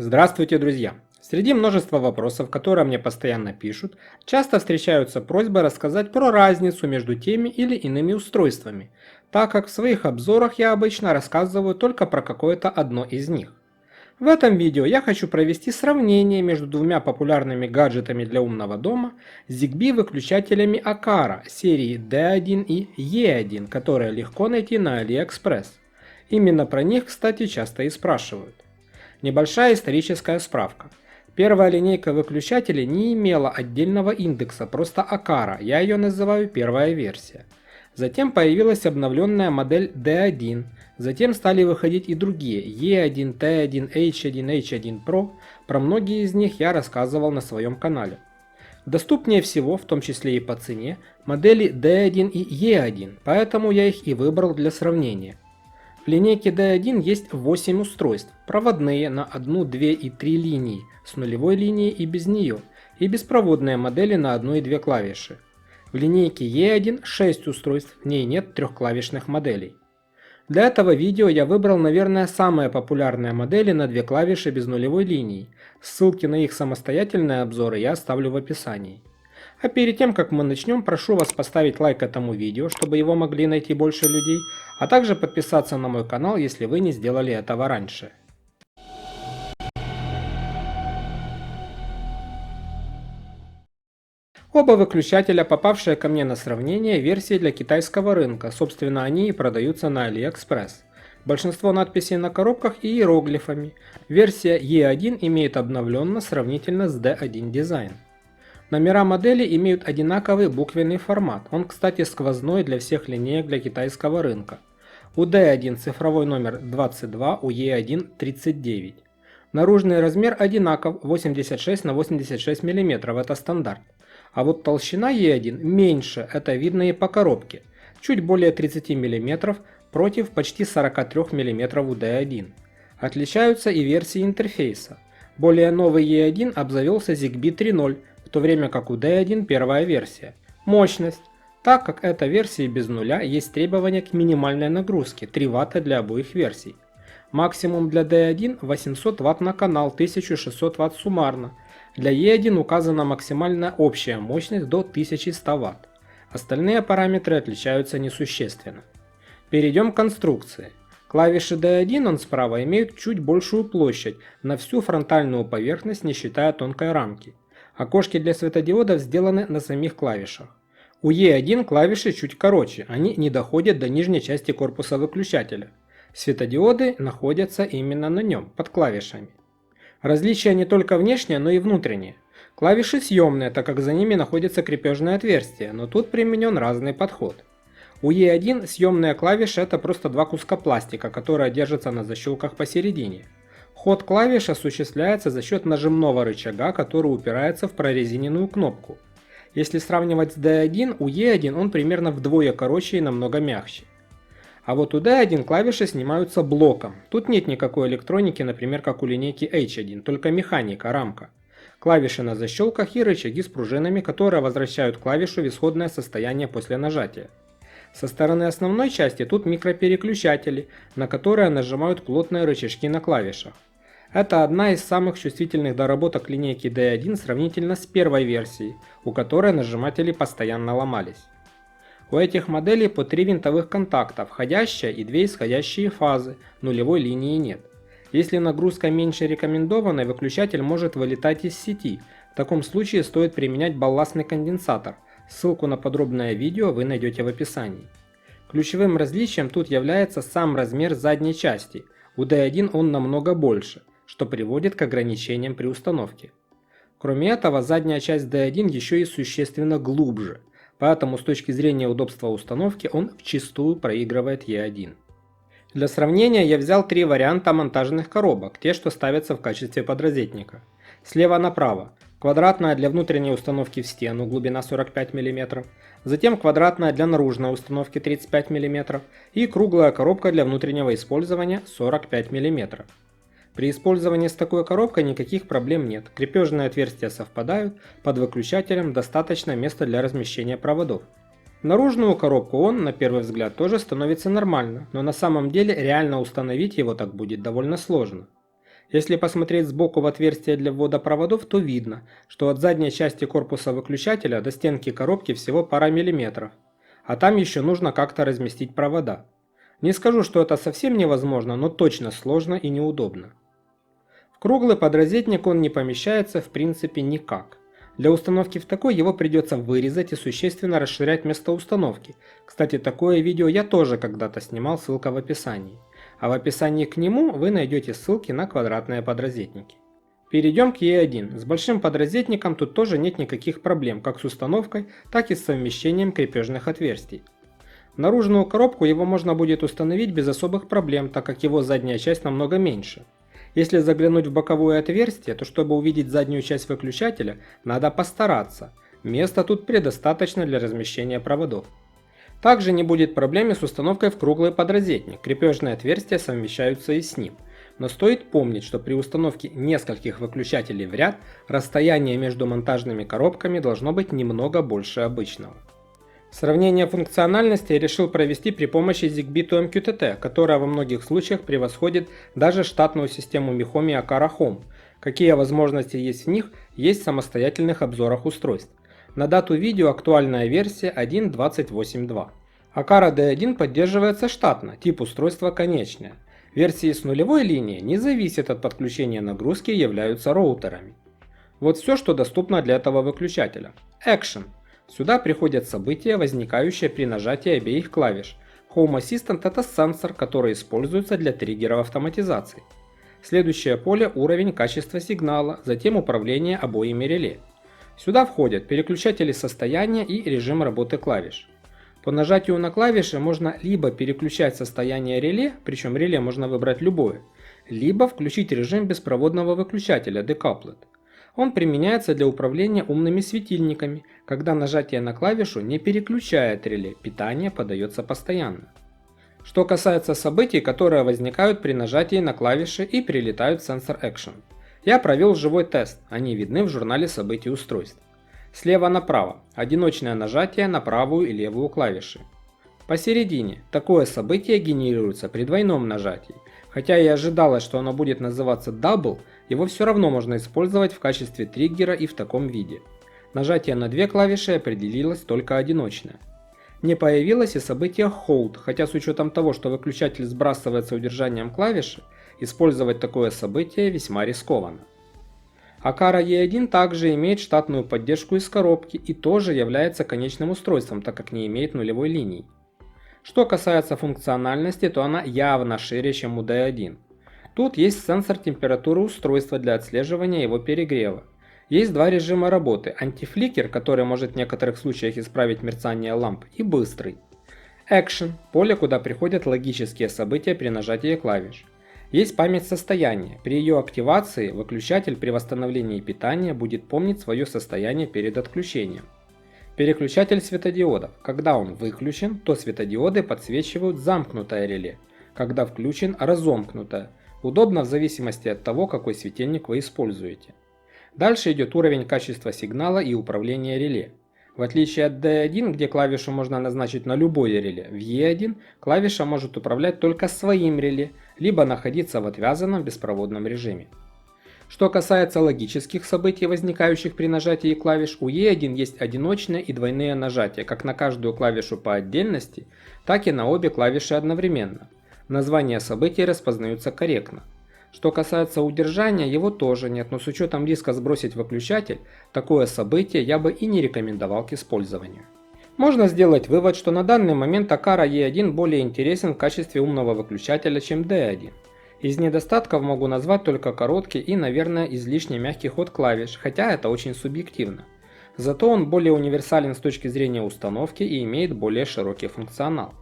Здравствуйте, друзья! Среди множества вопросов, которые мне постоянно пишут, часто встречаются просьбы рассказать про разницу между теми или иными устройствами, так как в своих обзорах я обычно рассказываю только про какое-то одно из них. В этом видео я хочу провести сравнение между двумя популярными гаджетами для умного дома ZigBee выключателями Aqara серии D1 и E1, которые легко найти на AliExpress. Именно про них, кстати, часто и спрашивают. Небольшая историческая справка. Первая линейка выключателей не имела отдельного индекса, просто Aqara, я ее называю первая версия. Затем появилась обновленная модель D1, затем стали выходить и другие E1, T1, H1, H1 Pro, про многие из них я рассказывал на своем канале. Доступнее всего, в том числе и по цене, модели D1 и E1, поэтому я их и выбрал для сравнения. В линейке D1 есть 8 устройств, проводные на 1, 2 и 3 линии, с нулевой линией и без нее, и беспроводные модели на 1 и 2 клавиши. В линейке E1 6 устройств, в ней нет трехклавишных моделей. Для этого видео я выбрал, наверное, самые популярные модели на 2 клавиши без нулевой линии. Ссылки на их самостоятельные обзоры я оставлю в описании. А перед тем, как мы начнем, прошу вас поставить лайк этому видео, чтобы его могли найти больше людей, а также подписаться на мой канал, если вы не сделали этого раньше. Оба выключателя, попавшие ко мне на сравнение, версии для китайского рынка, собственно они и продаются на AliExpress. Большинство надписей на коробках и иероглифами. Версия E1 имеет обновленно сравнительно с D1 дизайн. Номера модели имеют одинаковый буквенный формат, он, кстати, сквозной для всех линеек для китайского рынка. У D1 цифровой номер 22, у E1 39. Наружный размер одинаков 86 на 86 мм, это стандарт. А вот толщина E1 меньше, это видно и по коробке, чуть более 30 мм против почти 43 мм у D1. Отличаются и версии интерфейса. Более новый E1 обзавелся ZigBee 3.0, в то время как у D1 первая версия. Мощность. Так как эта версия без нуля, есть требования к минимальной нагрузке 3 Вт для обоих версий. Максимум для D1 800 Вт на канал, 1600 Вт суммарно. Для E1 указана максимальная общая мощность до 1100 Вт. Остальные параметры отличаются несущественно. Перейдем к конструкции. Клавиши D1 он справа имеют чуть большую площадь на всю фронтальную поверхность, не считая тонкой рамки. Окошки для светодиодов сделаны на самих клавишах. У E1 клавиши чуть короче, они не доходят до нижней части корпуса выключателя. Светодиоды находятся именно на нем, под клавишами. Различия не только внешние, но и внутренние. Клавиши съемные, так как за ними находится крепежное отверстие, но тут применен разный подход. У E1 съемные клавиши это просто два куска пластика, которые держатся на защелках посередине. Ход клавиш осуществляется за счет нажимного рычага, который упирается в прорезиненную кнопку. Если сравнивать с D1, у E1 он примерно вдвое короче и намного мягче. А вот у D1 клавиши снимаются блоком. Тут нет никакой электроники, например, как у линейки H1, только механика, рамка. Клавиши на защелках и рычаги с пружинами, которые возвращают клавишу в исходное состояние после нажатия. Со стороны основной части тут микропереключатели, на которые нажимают плотные рычажки на клавишах. Это одна из самых чувствительных доработок линейки D1 сравнительно с первой версией, у которой нажиматели постоянно ломались. У этих моделей по 3 винтовых контакта, входящая и 2 исходящие фазы, нулевой линии нет. Если нагрузка меньше рекомендованной, выключатель может вылетать из сети, в таком случае стоит применять балластный конденсатор. Ссылку на подробное видео вы найдете в описании. Ключевым различием тут является сам размер задней части, у D1 он намного больше, что приводит к ограничениям при установке. Кроме этого, задняя часть D1 еще и существенно глубже, поэтому с точки зрения удобства установки он вчистую проигрывает E1. Для сравнения я взял 3 варианта монтажных коробок, те, что ставятся в качестве подрозетника. Слева направо квадратная для внутренней установки в стену, глубина 45 мм, затем квадратная для наружной установки 35 мм и круглая коробка для внутреннего использования 45 мм. При использовании с такой коробкой никаких проблем нет, крепежные отверстия совпадают, под выключателем достаточно места для размещения проводов. Наружную коробку он, на первый взгляд, тоже становится нормально, но на самом деле реально установить его так будет довольно сложно. Если посмотреть сбоку в отверстие для ввода проводов, то видно, что от задней части корпуса выключателя до стенки коробки всего пара миллиметров, а там еще нужно как-то разместить провода. Не скажу, что это совсем невозможно, но точно сложно и неудобно. В круглый подрозетник он не помещается в принципе никак. Для установки в такой его придется вырезать и существенно расширять место установки. Кстати, такое видео я тоже когда-то снимал, ссылка в описании. А в описании к нему вы найдете ссылки на квадратные подрозетники. Перейдем к E1. С большим подрозетником тут тоже нет никаких проблем, как с установкой, так и с совмещением крепежных отверстий. В наружную коробку его можно будет установить без особых проблем, так как его задняя часть намного меньше. Если заглянуть в боковое отверстие, то чтобы увидеть заднюю часть выключателя, надо постараться. Места тут предостаточно для размещения проводов. Также не будет проблем с установкой в круглый подрозетник, крепежные отверстия совмещаются и с ним. Но стоит помнить, что при установке нескольких выключателей в ряд, расстояние между монтажными коробками должно быть немного больше обычного. Сравнение функциональности я решил провести при помощи Zigbee to MQTT, которая во многих случаях превосходит даже штатную систему Miomi Aqara Home. Какие возможности есть в них, есть в самостоятельных обзорах устройств. На дату видео актуальная версия 1.28.2. Aqara D1 поддерживается штатно, тип устройства конечное. Версии с нулевой линии не зависят от подключения нагрузки и являются роутерами. Вот все, что доступно для этого выключателя. Action. Сюда приходят события, возникающие при нажатии обеих клавиш. Home Assistant – это сенсор, который используется для триггеров автоматизации. Следующее поле – уровень качества сигнала, затем управление обоими реле. Сюда входят переключатели состояния и режим работы клавиш. По нажатию на клавиши можно либо переключать состояние реле, причем реле можно выбрать любое, либо включить режим беспроводного выключателя Decoupled. Он применяется для управления умными светильниками, когда нажатие на клавишу не переключает реле, питание подается постоянно. Что касается событий, которые возникают при нажатии на клавиши и прилетают в сенсор Action. Я провел живой тест, они видны в журнале событий устройств. Слева направо – одиночное нажатие на правую и левую клавиши. Посередине – такое событие генерируется при двойном нажатии. Хотя и ожидалось, что оно будет называться Double, его все равно можно использовать в качестве триггера и в таком виде. Нажатие на две клавиши определилось только одиночное. Не появилось и событие Hold, хотя с учетом того, что выключатель сбрасывается удержанием клавиши, использовать такое событие весьма рискованно. Aqara E1 также имеет штатную поддержку из коробки и тоже является конечным устройством, так как не имеет нулевой линии. Что касается функциональности, то она явно шире, чем у D1. Тут есть сенсор температуры устройства для отслеживания его перегрева. Есть два режима работы: антифликер, который может в некоторых случаях исправить мерцание ламп, и быстрый. Action – поле, куда приходят логические события при нажатии клавиш. Есть память состояния. При ее активации выключатель при восстановлении питания будет помнить свое состояние перед отключением. Переключатель светодиодов. Когда он выключен, то светодиоды подсвечивают замкнутое реле. Когда включен – разомкнутое. Удобно в зависимости от того, какой светильник вы используете. Дальше идет уровень качества сигнала и управления реле. В отличие от D1, где клавишу можно назначить на любое реле, в E1 клавиша может управлять только своим реле, либо находиться в отвязанном беспроводном режиме. Что касается логических событий, возникающих при нажатии клавиш, у E1 есть одиночные и двойные нажатия, как на каждую клавишу по отдельности, так и на обе клавиши одновременно. Названия событий распознаются корректно. Что касается удержания, его тоже нет, но с учетом риска сбросить выключатель, такое событие я бы и не рекомендовал к использованию. Можно сделать вывод, что на данный момент Aqara E1 более интересен в качестве умного выключателя, чем D1. Из недостатков могу назвать только короткий и, наверное, излишне мягкий ход клавиш, хотя это очень субъективно. Зато он более универсален с точки зрения установки и имеет более широкий функционал.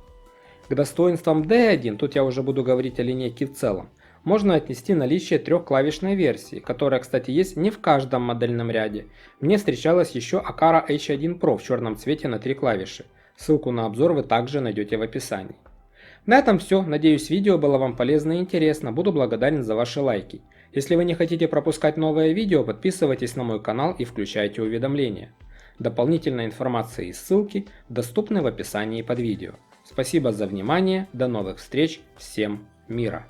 К достоинствам D1, тут я уже буду говорить о линейке в целом, можно отнести наличие трехклавишной версии, которая, кстати, есть не в каждом модельном ряде. Мне встречалась еще Aqara H1 Pro в черном цвете на 3 клавиши. Ссылку на обзор вы также найдете в описании. На этом все. Надеюсь, видео было вам полезно и интересно. Буду благодарен за ваши лайки. Если вы не хотите пропускать новое видео, подписывайтесь на мой канал и включайте уведомления. Дополнительная информация и ссылки доступны в описании под видео. Спасибо за внимание. До новых встреч. Всем мира.